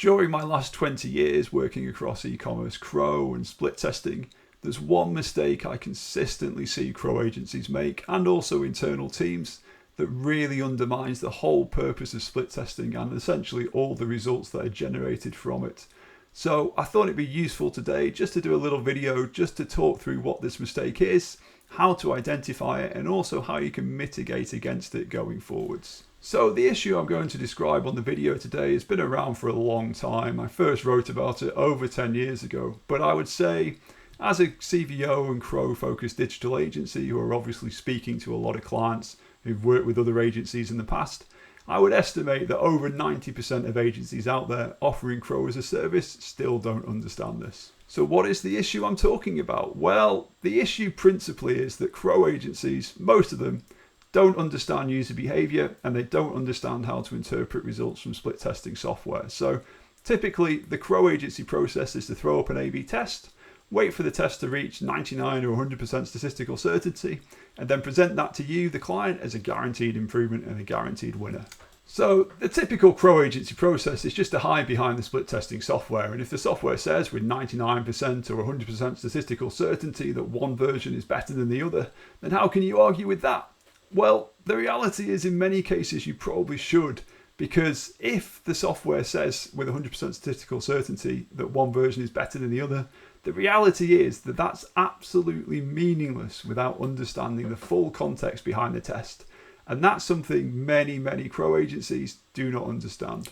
During my last 20 years working across e-commerce, CRO and split testing, there's one mistake I consistently see CRO agencies make, and also internal teams, that really undermines the whole purpose of split testing and essentially all the results that are generated from it. So I thought it'd be useful today just to do a little video just to talk through what this mistake is, how to identify it, and also how you can mitigate against it going forwards. So the issue I'm going to describe on the video today has been around for a long time. I first wrote about it over 10 years ago, but I would say as a CVO and CRO focused digital agency who are obviously speaking to a lot of clients who've worked with other agencies in the past, I would estimate that over 90% of agencies out there offering CRO as a service still don't understand this. So what is the issue I'm talking about? Well, the issue principally is that CRO agencies, most of them, don't understand user behavior and they don't understand how to interpret results from split testing software. So typically the CRO agency process is to throw up an A/B test, wait for the test to reach 99 or 100% statistical certainty, and then present that to you, the client, as a guaranteed improvement and a guaranteed winner. So the typical CRO agency process is just to hide behind the split testing software, and if the software says with 99% or 100% statistical certainty that one version is better than the other, then how can you argue with that? Well, the reality is in many cases you probably should, because if the software says with 100% statistical certainty that one version is better than the other, the reality is that that's absolutely meaningless without understanding the full context behind the test. And that's something many CRO agencies do not understand.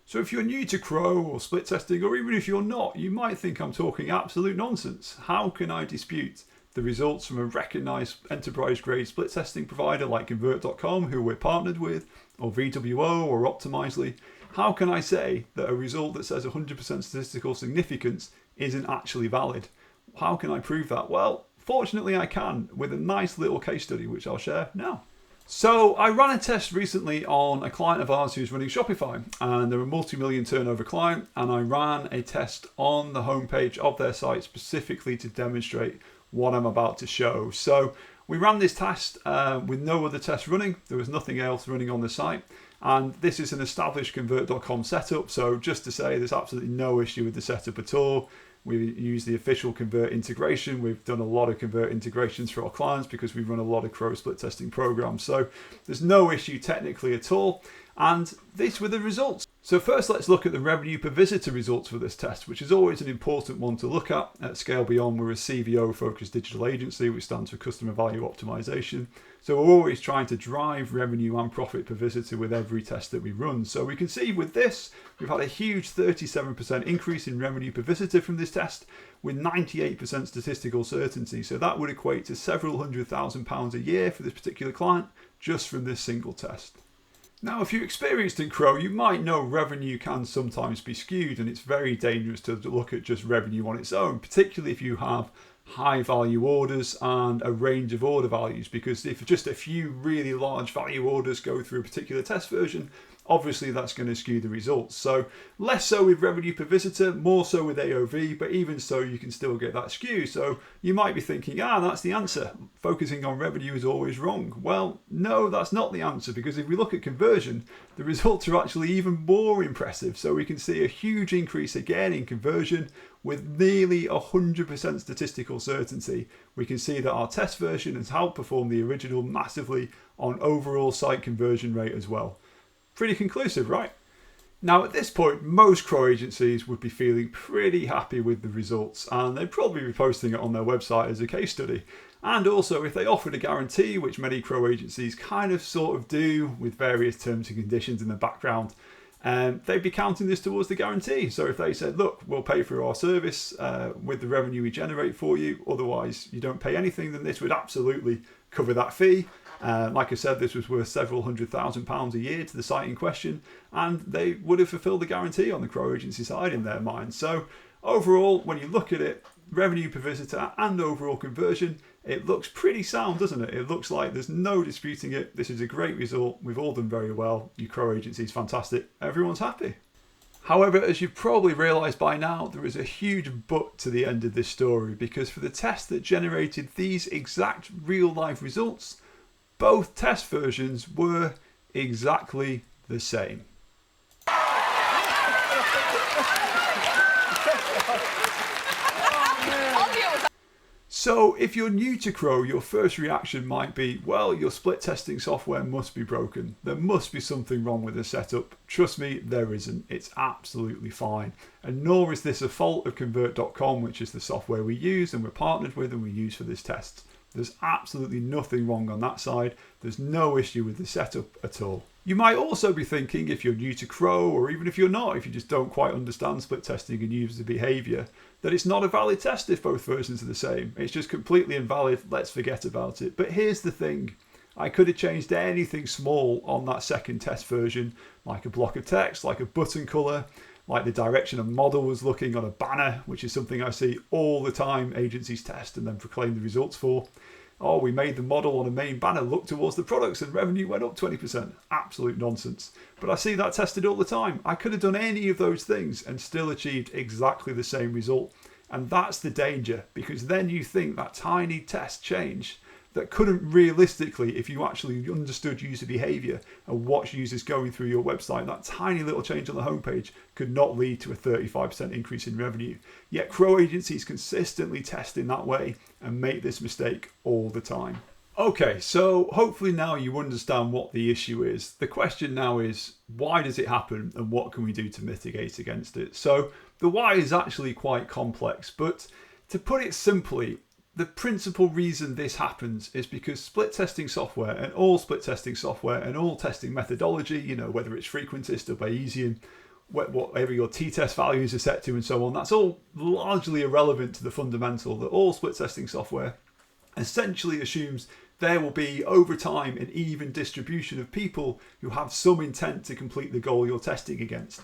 So if you're new to CRO or split testing, or even if you're not, you might think I'm talking absolute nonsense. How can I dispute the results from a recognized enterprise grade split testing provider like Convert.com, who we're partnered with, or VWO or Optimizely? How can I say that a result that says 100% statistical significance isn't actually valid? How can I prove that? Well, fortunately I can, with a nice little case study which I'll share now. So I ran a test recently on a client of ours who's running Shopify, and they're a multi-million turnover client, and I ran a test on the homepage of their site specifically to demonstrate what I'm about to show. So we ran this test with no other tests running. There was nothing else running on the site. And this is an established Convert.com setup. So just to say, there's absolutely no issue with the setup at all. We use the official Convert integration. We've done a lot of Convert integrations for our clients because we run a lot of CRO split testing programs. So there's no issue technically at all. And these were the results. So first, let's look at the revenue per visitor results for this test, which is always an important one to look at. At Scale Beyond, we're a CVO-focused digital agency, which stands for Customer Value Optimization. So we're always trying to drive revenue and profit per visitor with every test that we run. So we can see with this, we've had a huge 37% increase in revenue per visitor from this test, with 98% statistical certainty. So that would equate to several £100,000 a year for this particular client, just from this single test. Now, if you're experienced in CRO, you might know revenue can sometimes be skewed, and it's very dangerous to look at just revenue on its own, particularly if you have high value orders and a range of order values, because if just a few really large value orders go through a particular test version, obviously that's going to skew the results. So less so with revenue per visitor, more so with AOV, but even so you can still get that skew. So you might be thinking, that's the answer. Focusing on revenue is always wrong. Well, no, that's not the answer, because if we look at conversion, the results are actually even more impressive. So we can see a huge increase again in conversion with nearly 100% statistical certainty. We can see that our test version has outperformed the original massively on overall site conversion rate as well. Pretty conclusive, right? Now at this point, most CRO agencies would be feeling pretty happy with the results, and they'd probably be posting it on their website as a case study. And also, if they offered a guarantee, which many CRO agencies kind of sort of do with various terms and conditions in the background, they'd be counting this towards the guarantee. So if they said, look, we'll pay for our service with the revenue we generate for you, otherwise you don't pay anything, then this would absolutely cover that fee. Like I said, this was worth several £100,000 a year to the site in question, and they would have fulfilled the guarantee on the CRO agency side in their mind. So overall, when you look at it, revenue per visitor and overall conversion, it looks pretty sound, doesn't it? It looks like there's no disputing it. This is a great result. We've all done very well. Your CRO agency is fantastic. Everyone's happy. However, as you've probably realised by now, there is a huge but to the end of this story, because for the test that generated these exact real-life results, both test versions were exactly the same. So if you're new to CRO, your first reaction might be, well, your split testing software must be broken. There must be something wrong with the setup. Trust me, there isn't. It's absolutely fine. And nor is this a fault of Convert.com, which is the software we use and we're partnered with and we use for this test. There's absolutely nothing wrong on that side. There's no issue with the setup at all. You might also be thinking, if you're new to CRO, or even if you're not, if you just don't quite understand split testing and user behavior, that it's not a valid test if both versions are the same. It's just completely invalid. Let's forget about it. But here's the thing. I could have changed anything small on that second test version, like a block of text, like a button color, like the direction a model was looking on a banner, which is something I see all the time agencies test and then proclaim the results for. Oh, we made the model on a main banner look towards the products and revenue went up 20%. Absolute nonsense. But I see that tested all the time. I could have done any of those things and still achieved exactly the same result. And that's the danger, because then you think that tiny test change that couldn't realistically, if you actually understood user behavior and watched users going through your website, that tiny little change on the homepage could not lead to a 35% increase in revenue. Yet CRO agencies consistently test in that way and make this mistake all the time. Okay, so hopefully now you understand what the issue is. The question now is, why does it happen and what can we do to mitigate against it? So the why is actually quite complex, but to put it simply, the principal reason this happens is because split testing software and all split testing software and all testing methodology, you know, whether it's frequentist or Bayesian, whatever your t-test values are set to and so on, that's all largely irrelevant to the fundamental that all split testing software essentially assumes there will be over time an even distribution of people who have some intent to complete the goal you're testing against.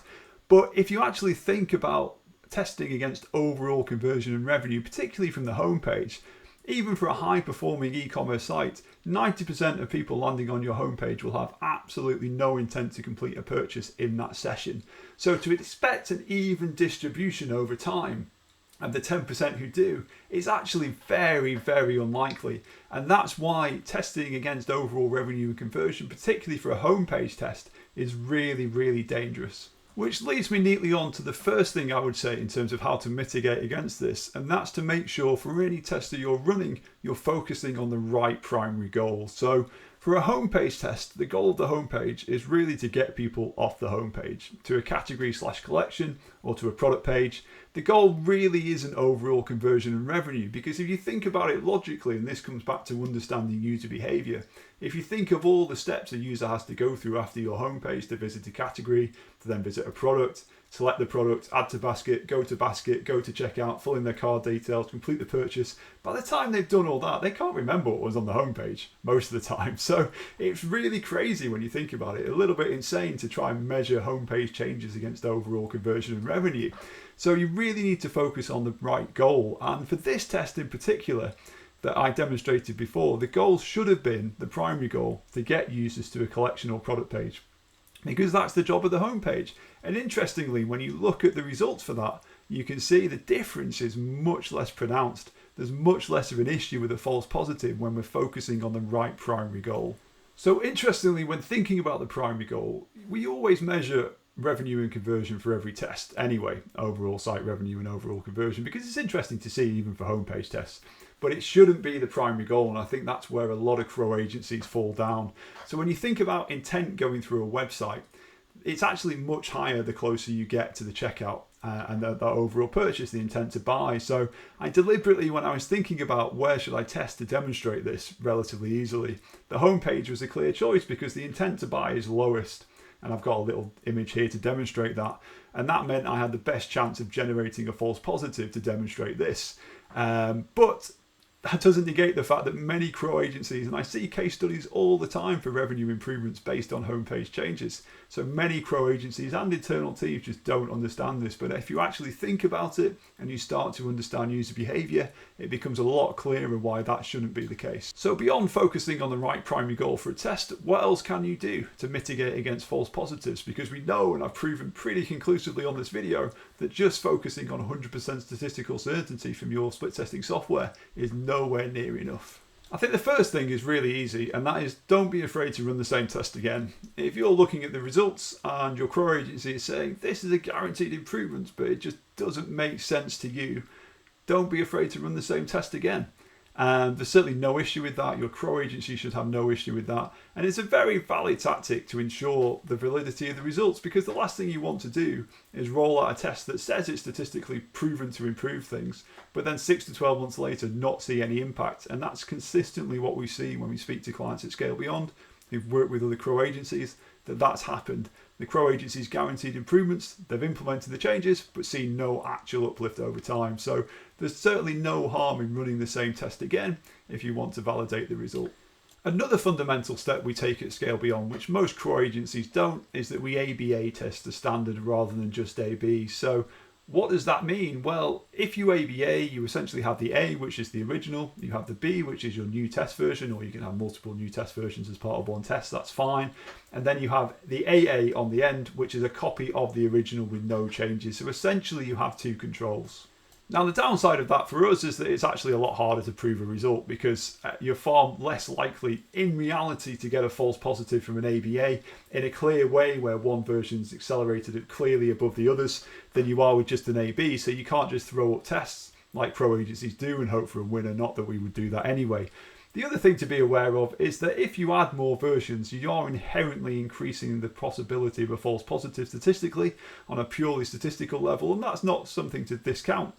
But if you actually think about testing against overall conversion and revenue, particularly from the homepage, even for a high performing e-commerce site, 90% of people landing on your homepage will have absolutely no intent to complete a purchase in that session. So to expect an even distribution over time of the 10% who do is actually very, very unlikely. And that's why testing against overall revenue and conversion, particularly for a homepage test, is really, really dangerous. Which leads me neatly on to the first thing I would say in terms of how to mitigate against this, and that's to make sure for any test that you're running, you're focusing on the right primary goal. So for a homepage test, the goal of the homepage is really to get people off the homepage to a category/collection or to a product page. The goal really isn't overall conversion and revenue, because if you think about it logically, and this comes back to understanding user behavior, if you think of all the steps a user has to go through after your homepage to visit a category, to then visit a product, select the product, add to basket, go to checkout, fill in their card details, complete the purchase. By the time they've done all that, they can't remember what was on the homepage most of the time. So it's really crazy when you think about it, a little bit insane to try and measure homepage changes against overall conversion and revenue. So you really need to focus on the right goal. And for this test in particular that I demonstrated before, the goal should have been, the primary goal, to get users to a collection or product page, because that's the job of the homepage. And interestingly, when you look at the results for that, you can see the difference is much less pronounced. There's much less of an issue with a false positive when we're focusing on the right primary goal. So interestingly, when thinking about the primary goal, we always measure revenue and conversion for every test anyway, overall site revenue and overall conversion, because it's interesting to see even for homepage tests. But it shouldn't be the primary goal, and I think that's where a lot of CRO agencies fall down. So when you think about intent going through a website, it's actually much higher the closer you get to the checkout and the overall purchase, the intent to buy. So I deliberately, when I was thinking about where should I test to demonstrate this relatively easily, the homepage was a clear choice because the intent to buy is lowest. And I've got a little image here to demonstrate that. And that meant I had the best chance of generating a false positive to demonstrate this. But that doesn't negate the fact that many CRO agencies, and I see case studies all the time for revenue improvements based on homepage changes. So many CRO agencies and internal teams just don't understand this. But if you actually think about it and you start to understand user behavior, it becomes a lot clearer why that shouldn't be the case. So beyond focusing on the right primary goal for a test, what else can you do to mitigate against false positives? Because we know, and I've proven pretty conclusively on this video, that just focusing on 100% statistical certainty from your split testing software is nowhere near enough. I think the first thing is really easy, and that is don't be afraid to run the same test again. If you're looking at the results and your CRO agency is saying this is a guaranteed improvement, but it just doesn't make sense to you, don't be afraid to run the same test again. And there's certainly no issue with that. Your CRO agency should have no issue with that. And it's a very valid tactic to ensure the validity of the results, because the last thing you want to do is roll out a test that says it's statistically proven to improve things, but then 6 to 12 months later not see any impact. And that's consistently what we see when we speak to clients at Scale Beyond who've worked with other CRO agencies, that's happened. The CRO agencies guaranteed improvements, they've implemented the changes, but seen no actual uplift over time. So there's certainly no harm in running the same test again if you want to validate the result. Another fundamental step we take at Scale Beyond, which most CRO agencies don't, is that we ABA test the standard rather than just AB. So what does that mean? Well, if you ABA, you essentially have the A, which is the original, you have the B, which is your new test version, or you can have multiple new test versions as part of one test, that's fine. And then you have the AA on the end, which is a copy of the original with no changes. So essentially you have two controls. Now, the downside of that for us is that it's actually a lot harder to prove a result, because you're far less likely in reality to get a false positive from an ABA in a clear way where one version's accelerated it clearly above the others than you are with just an AB. So you can't just throw up tests like CRO agencies do and hope for a winner, not that we would do that anyway. The other thing to be aware of is that if you add more versions, you are inherently increasing the possibility of a false positive statistically on a purely statistical level, and that's not something to discount.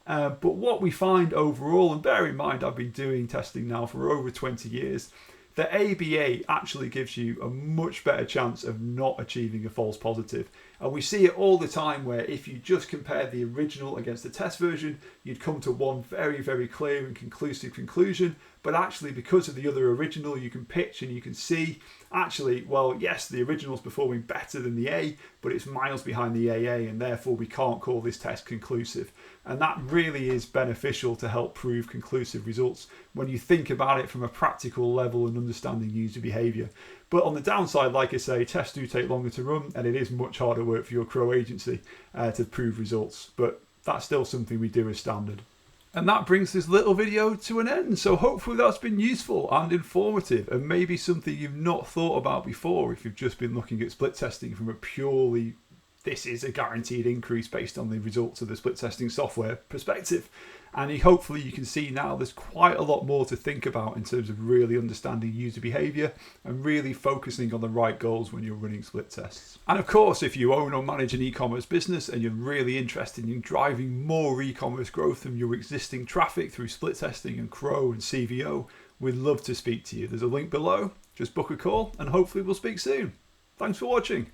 But what we find overall, and bear in mind I've been doing testing now for over 20 years, the ABA actually gives you a much better chance of not achieving a false positive. And we see it all the time where if you just compare the original against the test version, you'd come to one very, very clear and conclusive conclusion. But actually, because of the other original, you can pitch and you can see, actually, well, yes, the original's performing better than the A, but it's miles behind the AA, and therefore we can't call this test conclusive. And that really is beneficial to help prove conclusive results when you think about it from a practical level and understanding user behavior. But on the downside, like I say, tests do take longer to run, and it is much harder work for your CRO agency to prove results. But that's still something we do as standard. And that brings this little video to an end. So hopefully that's been useful and informative, and maybe something you've not thought about before if you've just been looking at split testing from a purely this is a guaranteed increase based on the results of the split testing software perspective. And hopefully you can see now there's quite a lot more to think about in terms of really understanding user behavior and really focusing on the right goals when you're running split tests. And of course, if you own or manage an e-commerce business and you're really interested in driving more e-commerce growth from your existing traffic through split testing and CRO and CVO, we'd love to speak to you. There's a link below. Just book a call and hopefully we'll speak soon. Thanks for watching.